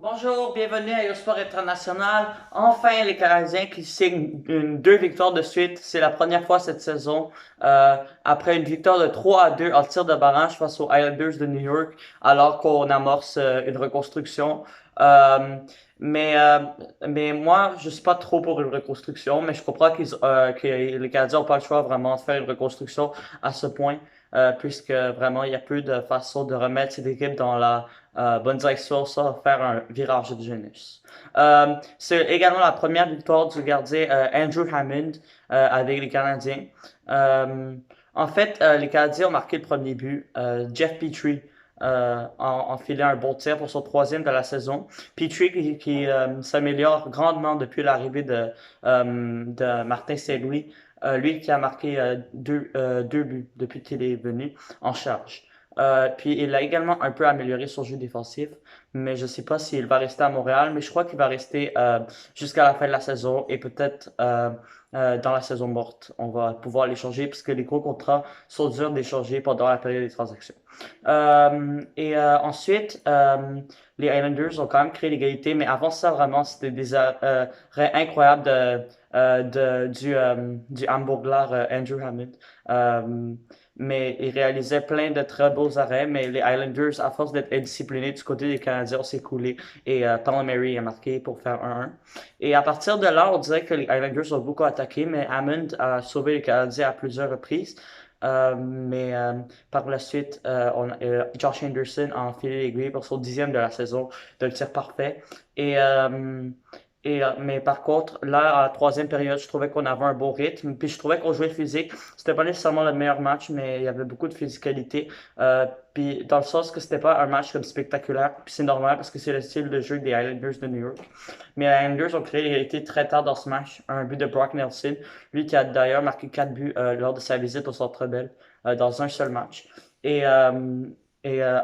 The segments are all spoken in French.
Bonjour, bienvenue à Eurosport International. Enfin, les Canadiens qui signent deux victoires de suite. C'est la première fois cette saison. Après une victoire de 3-2 en tir de barrage face aux Islanders de New York, alors qu'on amorce une reconstruction. Euh, mais, euh, mais moi, je suis pas trop pour une reconstruction, mais je comprends que les Canadiens n'ont pas le choix vraiment de faire une reconstruction à ce point, puisque vraiment il y a peu de façons de remettre cette équipe dans la bonne direction, ça, faire un virage de jeunesse. C'est également la première victoire du gardien Andrew Hammond avec les Canadiens. Euh, En fait, les Canadiens ont marqué le premier but. Jeff Petrie a enfilé un bon tir pour son troisième de la saison. Petrie qui s'améliore grandement depuis l'arrivée de Martin Saint-Louis, lui qui a marqué deux buts depuis qu'il est venu en charge. Puis il a également un peu amélioré son jeu défensif, mais je ne sais pas s'il va rester à Montréal, mais je crois qu'il va rester jusqu'à la fin de la saison et peut-être dans la saison morte. On va pouvoir l'échanger puisque les gros contrats sont durs d'échanger pendant la période des transactions. Ensuite, les Islanders ont quand même créé l'égalité, mais avant ça, vraiment, c'était des arrêts incroyables du Hamburglar Andrew Hammond. Euh, mais il réalisait plein de très beaux arrêts, mais les Islanders, à force d'être indisciplinés du côté des Canadiens, on s'est coulé et Palmieri a marqué pour faire 1-1. Et à partir de là, on dirait que les Islanders ont beaucoup attaqué, mais Hammond a sauvé les Canadiens à plusieurs reprises. Mais par la suite, Josh Anderson a enfilé l'aiguille pour son dixième de la saison d'un tir parfait. Et, euh, mais par contre, là, à la troisième période, je trouvais qu'on avait un beau rythme. Puis je trouvais qu'on jouait physique. C'était pas nécessairement le meilleur match, mais il y avait beaucoup de physicalité. Puis dans le sens que c'était pas un match comme spectaculaire. Puis c'est normal parce que c'est le style de jeu des Islanders de New York. Mais les Islanders ont créé l'égalité très tard dans ce match. Un but de Brock Nelson. Lui qui a d'ailleurs marqué 4 buts lors de sa visite au Centre Bell dans un seul match. Et, euh,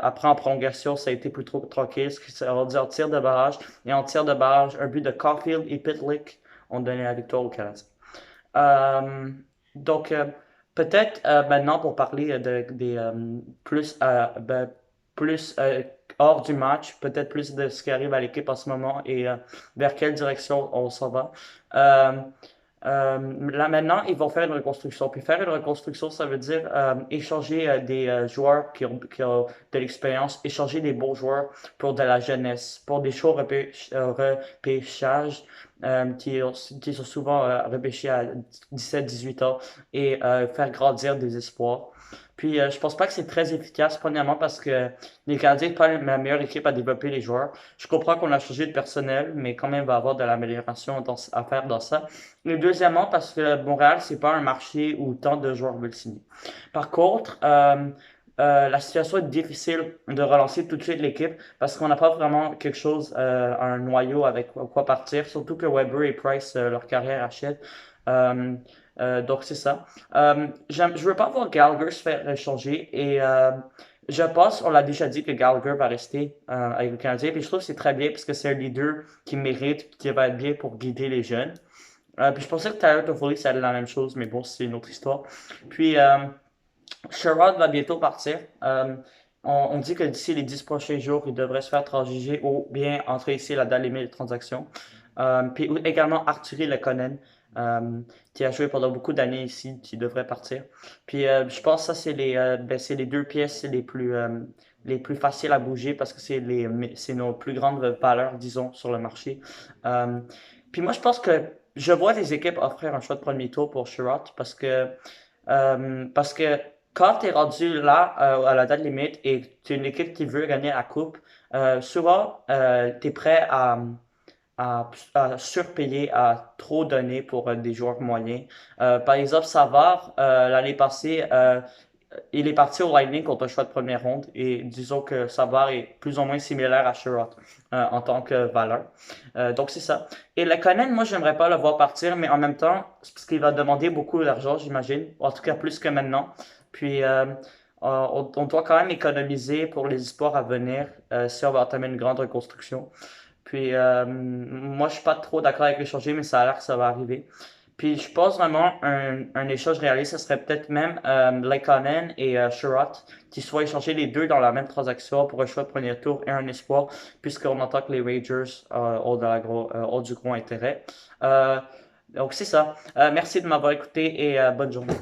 Après, en prolongation, ça a été plutôt tranquille, ce qui s'est rendu en tir de barrage. Et en tir de barrage, un but de Caulfield et Pitlick ont donné la victoire aux Canadiens. Euh, donc, peut-être maintenant pour parler des plus hors du match, peut-être plus de ce qui arrive à l'équipe en ce moment et vers quelle direction on s'en va. Euh, Là maintenant, ils vont faire une reconstruction. Puis faire une reconstruction, ça veut dire échanger des joueurs qui ont de l'expérience, échanger des bons joueurs pour de la jeunesse, pour des choix repêchage qui sont souvent repêchés à 17-18 ans et faire grandir des espoirs. Puis je pense pas que c'est très efficace, premièrement parce que les Canadiens sont pas la meilleure équipe à développer les joueurs. Je comprends qu'on a changé de personnel, mais quand même il va y avoir de l'amélioration à faire dans ça. Et deuxièmement, parce que Montréal, c'est pas un marché où tant de joueurs veulent signer. Par contre, la situation est difficile de relancer tout de suite l'équipe parce qu'on n'a pas vraiment quelque chose, un noyau avec quoi partir, surtout que Weber et Price, leur carrière achète. Euh, donc c'est ça. Je veux pas voir Gallagher se faire échanger et je pense, on l'a déjà dit que Gallagher va rester avec le Canadien, puis je trouve que c'est très bien parce que c'est un leader qui mérite, qui va être bien pour guider les jeunes. Puis je pensais que Tyler Toffoli, ça allait la même chose, mais bon, c'est une autre histoire. Puis Sherrod va bientôt partir. On dit que d'ici les 10 prochains jours, il devrait se faire transiger ou bien entrer ici la date limite de transaction. Puis également Arthurie Lekonen, qui a joué pendant beaucoup d'années ici, qui devrait partir. Puis je pense que ça, c'est les deux pièces les plus faciles à bouger parce que c'est nos plus grandes valeurs, disons, sur le marché. Euh, Puis moi, je pense que je vois les équipes offrir un choix de premier tour pour Sherrod parce que quand tu es rendu là à la date limite et tu es une équipe qui veut gagner la coupe, souvent tu es prêt à surpayer, à trop donner pour des joueurs moyens. Par exemple, Savard, l'année passée, il est parti au Lightning contre un choix de première ronde et disons que Savard est plus ou moins similaire à Sherrod en tant que valeur. Donc c'est ça. Et Lekonen, moi j'aimerais pas le voir partir, mais en même temps, c'est parce qu'il va demander beaucoup d'argent, j'imagine, en tout cas plus que maintenant. Puis on doit quand même économiser pour les espoirs à venir si on va entamer une grande reconstruction. Puis moi je suis pas trop d'accord avec l'échanger, mais ça a l'air que ça va arriver. Puis je pense vraiment un échange réaliste, ce serait peut-être même Leikkonen et Sherratt qui soient échangés les deux dans la même transaction pour un choix de premier tour et un espoir, puisqu'on entend que les Rangers ont du gros intérêt. Euh, donc c'est ça. Merci de m'avoir écouté et bonne journée.